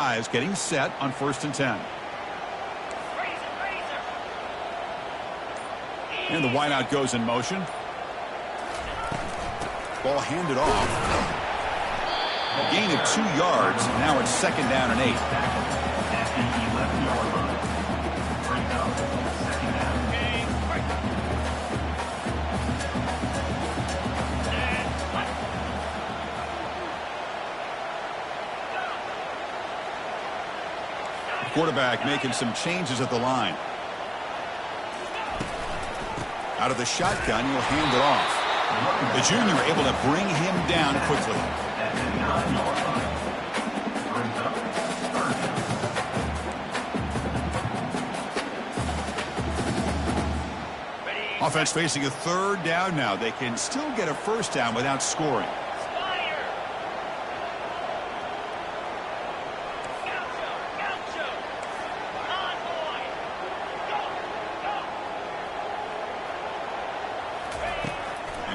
Is getting set on 1st and 10. And the wideout goes in motion. Ball handed off. A gain of 2 yards. Now it's 2nd down and 8. Quarterback making some changes at the line. Out of the shotgun, he'll hand it off. The junior able to bring him down quickly. Offense facing a 3rd down now. They can still get a 1st down without scoring.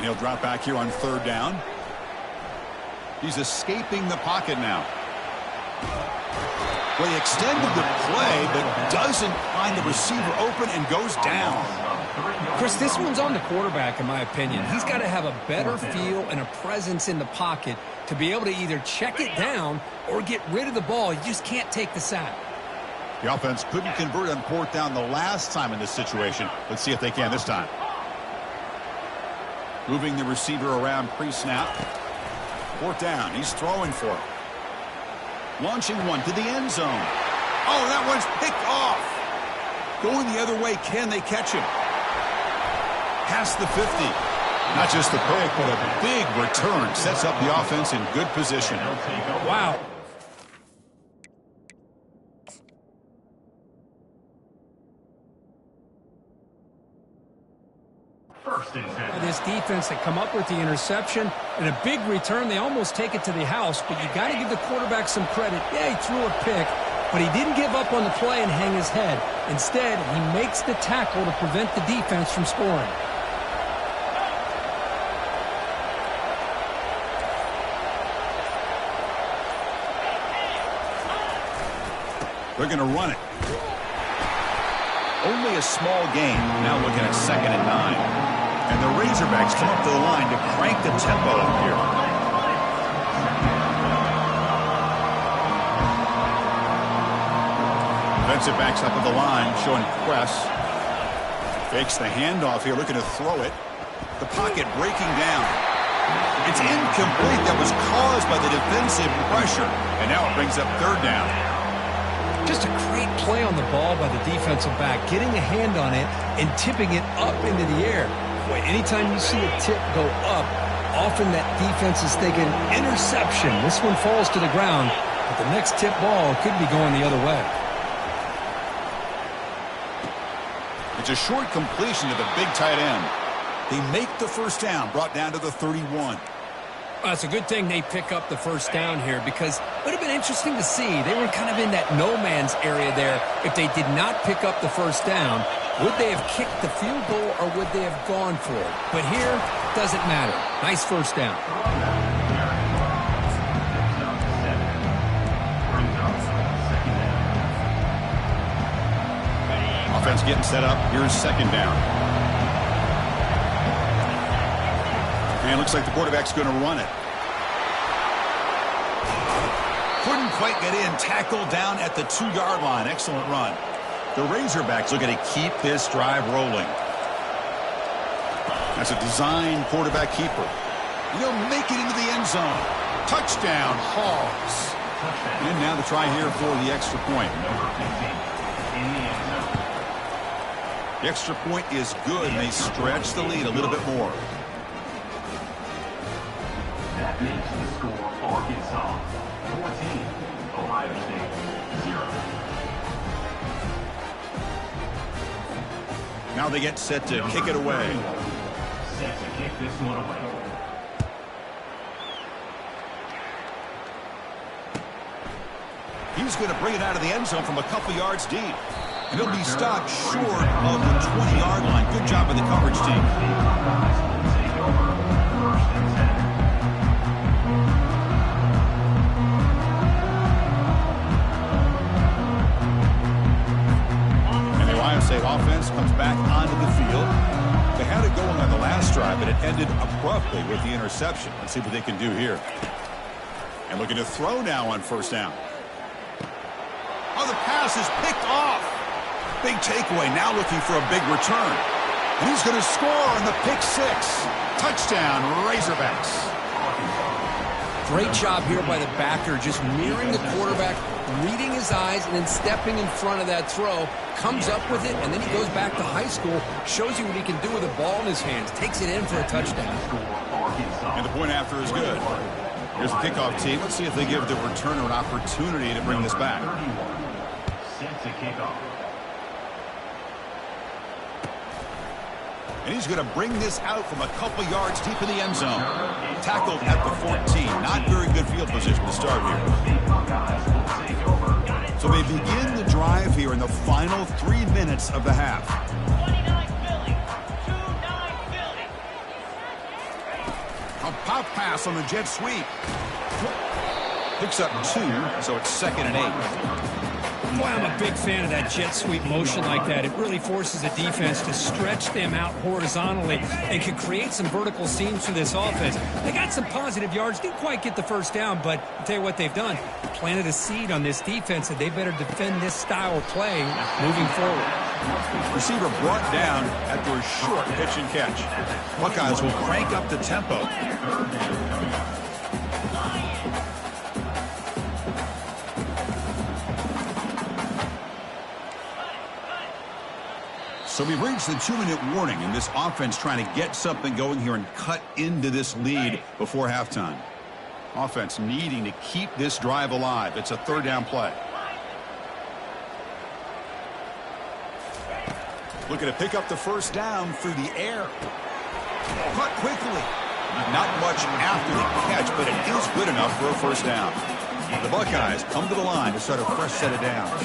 He'll drop back here on 3rd down. He's escaping the pocket now. Well, he extended the play, but doesn't find the receiver open and goes down. Chris, this one's on the quarterback, in my opinion. He's got to have a better feel and a presence in the pocket to be able to either check it down or get rid of the ball. You just can't take the sack. The offense couldn't convert on 4th down the last time in this situation. Let's see if they can this time. Moving the receiver around pre-snap. 4th down. He's throwing for it. Launching one to the end zone. Oh, that one's picked off. Going the other way. Can they catch him? Past the 50. Not just the pick, but a big return. Sets up the offense in good position. Wow. This defense that come up with the interception and a big return. They almost take it to the house, but you got to give the quarterback some credit. Yeah, he threw a pick, but he didn't give up on the play and hang his head. Instead, he makes the tackle to prevent the defense from scoring. They're going to run it. Only a small gain. Now looking at 2nd and 9. And the Razorbacks come up to the line to crank the tempo up here. Defensive backs up at the line, showing press. Fakes the handoff here, looking to throw it. The pocket breaking down. It's incomplete. That was caused by the defensive pressure. And now it brings up 3rd down. Just a great play on the ball by the defensive back, getting a hand on it and tipping it up into the air. Boy, anytime you see a tip go up, often that defense is thinking interception. This one falls to the ground, but the next tip ball could be going the other way. It's a short completion to the big tight end. They make the 1st down, brought down to the 31. Well, it's a good thing they pick up the 1st down here because it would have been interesting to see. They were kind of in that no man's area there. If they did not pick up the 1st down, would they have kicked the field goal or would they have gone for it? But here, doesn't matter. Nice 1st down. Offense getting set up. Here's 2nd down. And it looks like the quarterback's going to run it. Couldn't quite get in. Tackled down at the 2-yard line. Excellent run. The Razorbacks looking to keep this drive rolling. That's a design quarterback keeper. He'll make it into the end zone. Touchdown, Hogs. And now the try here for the extra point. The extra point is good, and they stretch the lead a little bit more. That makes the score Arkansas 14, Ohio State 0. Now they get set to kick it away. Set to kick this one away. He's going to bring it out of the end zone from a couple yards deep. And he'll be stopped short of the 20-yard line. Good job by the coverage team. comes back onto the field. They had it going on the last drive, but it ended abruptly with the interception. Let's see what they can do here. And looking to throw now on first down. Oh, the pass is picked off. Big takeaway, now looking for a big return. And he's going to score on the pick six. Touchdown, Razorbacks. Great job here by the backer, just mirroring the quarterback, reading his eyes, and then stepping in front of that throw. Comes up with it, and then he goes back to high school, shows you what he can do with the ball in his hands, takes it in for a touchdown. And the point after is good. Here's the kickoff team. Let's see if they give the returner an opportunity to bring this back. Set to kickoff. And he's going to bring this out from a couple yards deep in the end zone. Tackled at the 14. Not very good field position to start here. So they begin the drive here in the final 3 minutes of the half. 29 Philly. 2-9 Philly. A pop pass on the jet sweep. Picks up 2, so it's 2nd and 8. Boy, I'm a big fan of that jet sweep motion like that. It really forces the defense to stretch them out horizontally and can create some vertical seams for this offense. They got some positive yards, didn't quite get the first down, but I'll tell you what they've done. Planted a seed on this defense, and they better defend this style of play moving forward. Receiver brought down after a short pitch and catch. Buckeyes will crank up the tempo. So we've reached the 2-minute warning, and this offense trying to get something going here and cut into this lead before halftime. Offense needing to keep this drive alive. It's a 3rd down play. Looking to pick up the first down through the air. Caught quickly. Not much after the catch, but it is good enough for a first down. The Buckeyes come to the line to start a fresh set of downs.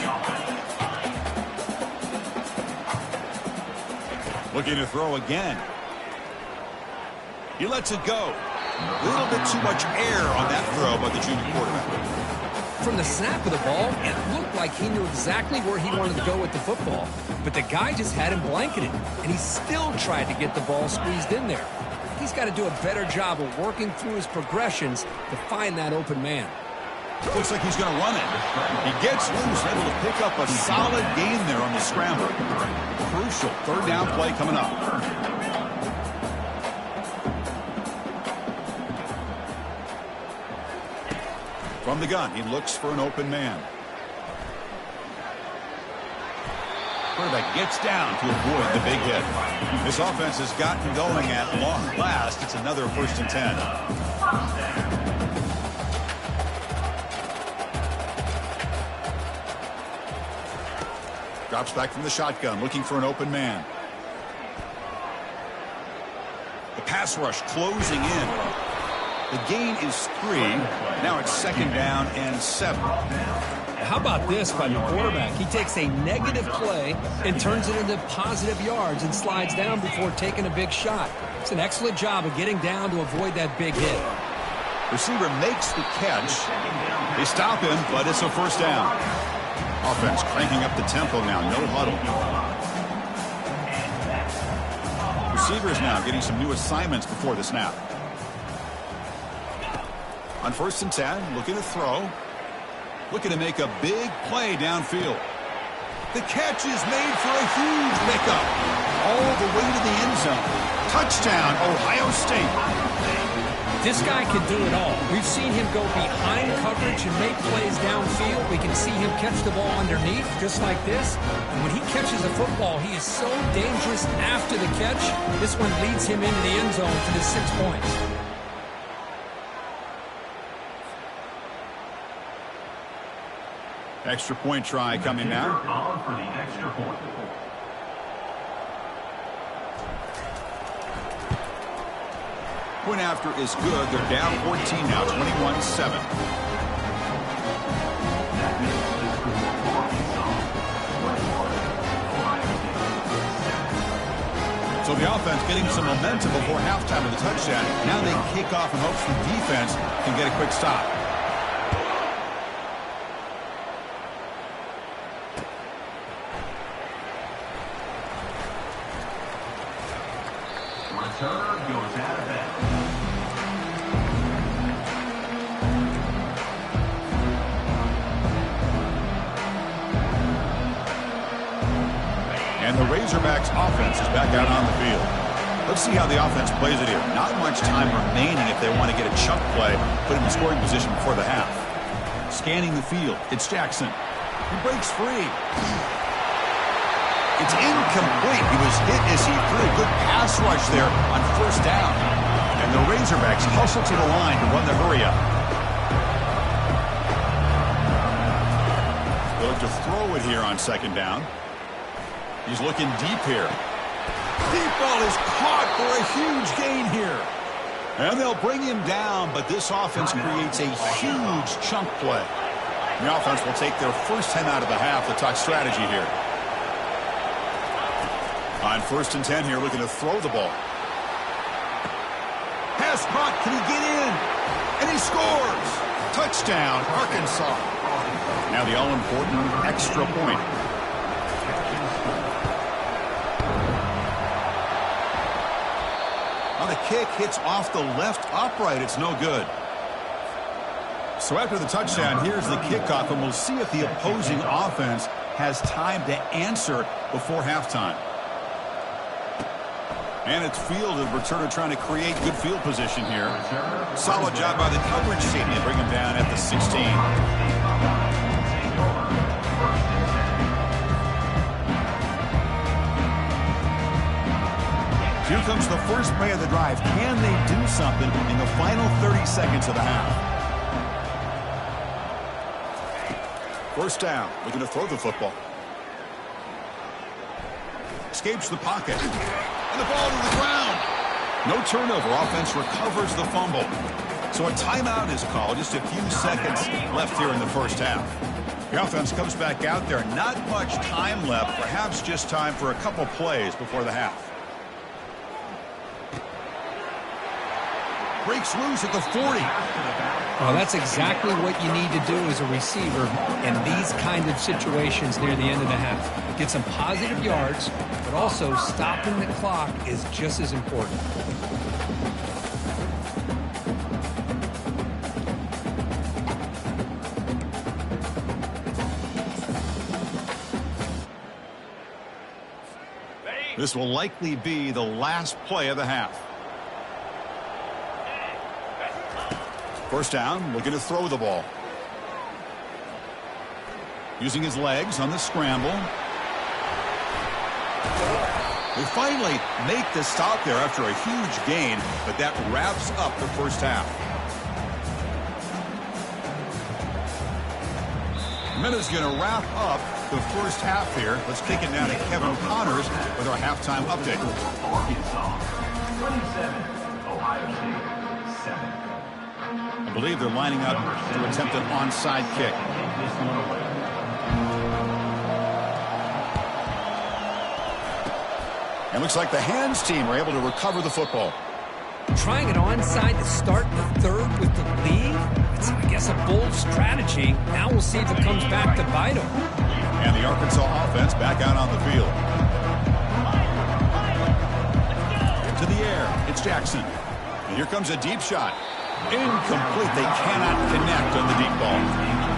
Looking to throw again. He lets it go. A little bit too much air on that throw by the junior quarterback. From the snap of the ball, it looked like he knew exactly where he wanted to go with the football. But the guy just had him blanketed, and he still tried to get the ball squeezed in there. He's got to do a better job of working through his progressions to find that open man. Looks like he's going to run it. He gets loose, able to pick up a solid gain there on the scramble. Crucial 3rd down play coming up. From the gun, he looks for an open man. Quarterback gets down to avoid the big hit. This offense has gotten going at long last. It's another 1st and 10. Drops back from the shotgun, looking for an open man. The pass rush closing in. The gain is 3. Now it's 2nd down and 7. How about this by the quarterback? He takes a negative play and turns it into positive yards and slides down before taking a big shot. It's an excellent job of getting down to avoid that big hit. Receiver makes the catch. They stop him, but it's a first down. Offense cranking up the tempo now, no huddle. Receivers now getting some new assignments before the snap. On 1st and 10, looking to throw. Looking to make a big play downfield. The catch is made for a huge pickup. All the way to the end zone. Touchdown, Ohio State. This guy can do it all. We've seen him go behind coverage and make plays downfield. We can see him catch the ball underneath, just like this. And when he catches the football, he is so dangerous after the catch. This one leads him into the end zone for the 6 points. Extra point try coming now. On for the extra point. Point after is good. They're down 14 now, 21-7. So the offense getting some momentum before halftime of the touchdown. Now they kick off in hopes the defense can get a quick stop. returner goes out of bounds. And the Razorbacks offense is back out on the field. Let's see how the offense plays it here. Not much time remaining if they want to get a chunk play, put him in scoring position before the half. Scanning the field, it's Jackson. He breaks free. It's incomplete. He was hit as he threw a good pass rush there on first down. And the Razorbacks hustle to the line to run the hurry up. They'll look to throw it here on second down. He's looking deep here. Deep ball is caught for a huge gain here. And they'll bring him down, but this offense creates a huge chunk play. The offense will take their first 10 out of the half to talk strategy here. On 1st and 10 here, looking to throw the ball. Pass caught. Can he get in? And he scores. Touchdown, Arkansas. Now the all-important extra point. Now the kick hits off the left upright. It's no good. So after the touchdown, here's the kickoff, and we'll see if the opposing offense has time to answer before halftime. And it's fielded. Returner trying to create good field position here. Solid job by the coverage team. They bring him down at the 16. Here comes the first play of the drive. Can they do something in the final 30 seconds of the half? First down. Looking to throw the football. Escapes the pocket. And the ball to the ground. No turnover. Offense recovers the fumble. So a timeout is called. Just a few seconds left here in the first half. The offense comes back out there. Not much time left. Perhaps just time for a couple plays before the half. Breaks loose at the 40. Well, that's exactly what you need to do as a receiver in these kind of situations near the end of the half. Get some positive yards, but also stopping the clock is just as important. This will likely be the last play of the half. First down, looking to throw the ball. Using his legs on the scramble. They finally make the stop there after a huge gain, but that wraps up the first half. Minutes going to wrap up the first half here. Let's take it down to Kevin Connors with our halftime update. Arkansas 27, Ohio State 7. I believe they're lining up to attempt an onside kick. It looks like the hands team are able to recover the football. Trying it onside to start the third with the lead? It's, I guess, a bold strategy. Now we'll see if it comes back to bite them. And the Arkansas offense back out on the field. To the air, it's Jackson. And here comes a deep shot. Incomplete. They cannot connect on the deep ball.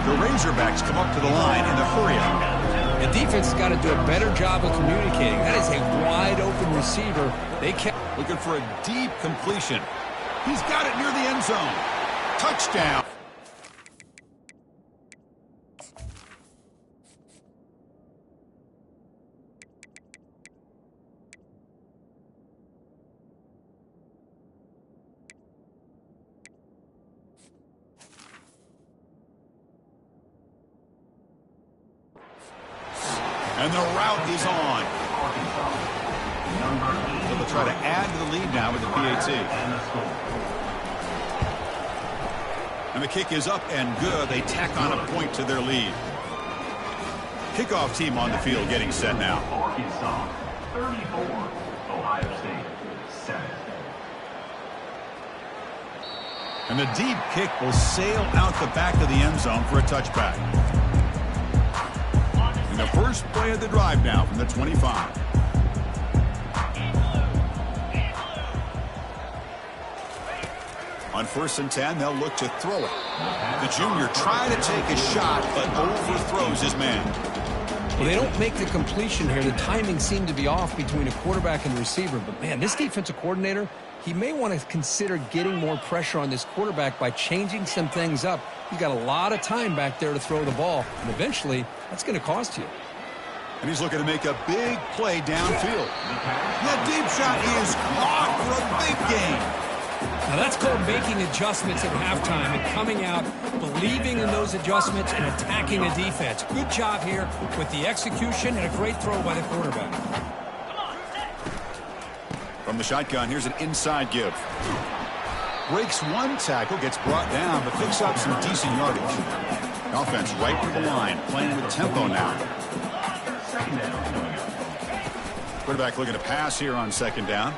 The Razorbacks come up to the line in the hurry-up. The defense has got to do a better job of communicating. That is a wide-open receiver. They kept looking for a deep completion. He's got it near the end zone. Touchdown. And the route is on. So they'll try to add to the lead now with the PAT. And the kick is up and good. They tack on a point to their lead. Kickoff team on the field getting set now. Arkansas 34, Ohio State 7. And the deep kick will sail out the back of the end zone for a touchback. And the first play of the drive now from the 25. On 1st and 10, they'll look to throw it. The junior trying to take a shot, but overthrows his man. Well, they don't make the completion here. The timing seemed to be off between a quarterback and receiver. But, man, this defensive coordinator, he may want to consider getting more pressure on this quarterback by changing some things up. He's got a lot of time back there to throw the ball, and eventually that's going to cost you. And he's looking to make a big play downfield. That deep shot is caught for a big gain. Now that's called making adjustments at halftime and coming out, believing in those adjustments and attacking a defense. Good job here with the execution and a great throw by the quarterback. From the shotgun, here's an inside give. Breaks one tackle, gets brought down, but picks up some decent yardage. Offense right to the line, playing with tempo now. Quarterback looking to pass here on 2nd down.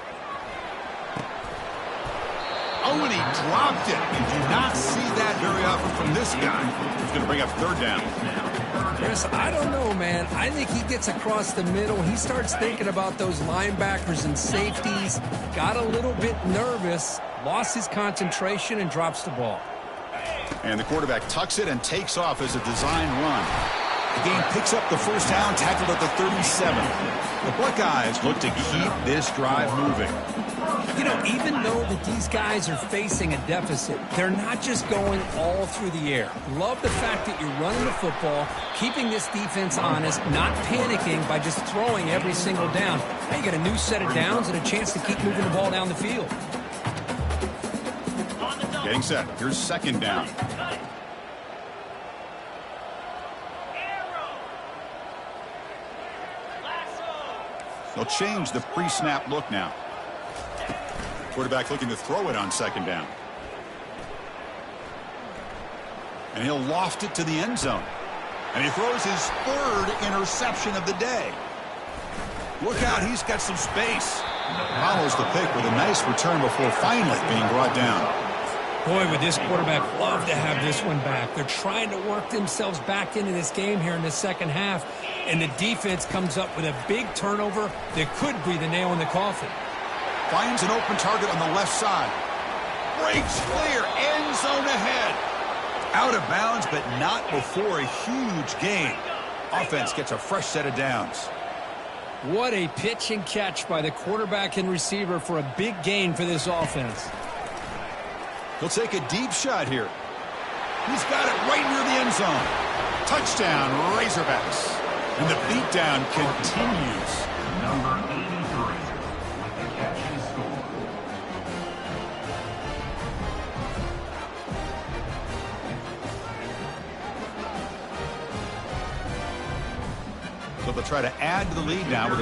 Oh, and he dropped it. You do not see that very often from this guy. He's going to bring up 3rd down. Chris, I don't know, man. I think he gets across the middle. He starts thinking about those linebackers and safeties. Got a little bit nervous, lost his concentration, and drops the ball. And the quarterback tucks it and takes off as a design run. The game picks up the 1st down, tackled at the 37. The Buckeyes look to keep this drive moving. You know, even though that these guys are facing a deficit, they're not just going all through the air. Love the fact that you're running the football, keeping this defense honest, not panicking by just throwing every single down. Now you got a new set of downs and a chance to keep moving the ball down the field. Getting set. Here's 2nd down. They'll change the pre-snap look now. Quarterback looking to throw it on 2nd down. And he'll loft it to the end zone. And he throws his 3rd interception of the day. Look out, he's got some space. Follows the pick with a nice return before finally being brought down. Boy, would this quarterback love to have this one back. They're trying to work themselves back into this game here in the 2nd half. And the defense comes up with a big turnover that could be the nail in the coffin. Finds an open target on the left side. Breaks clear. End zone ahead. Out of bounds, but not before a huge gain. Offense gets a fresh set of downs. What a pitch and catch by the quarterback and receiver for a big gain for this offense. He'll take a deep shot here. He's got it right near the end zone. Touchdown, Razorbacks. And the beatdown continues. Number 83 with the catch and score. So they'll try to add to the lead now with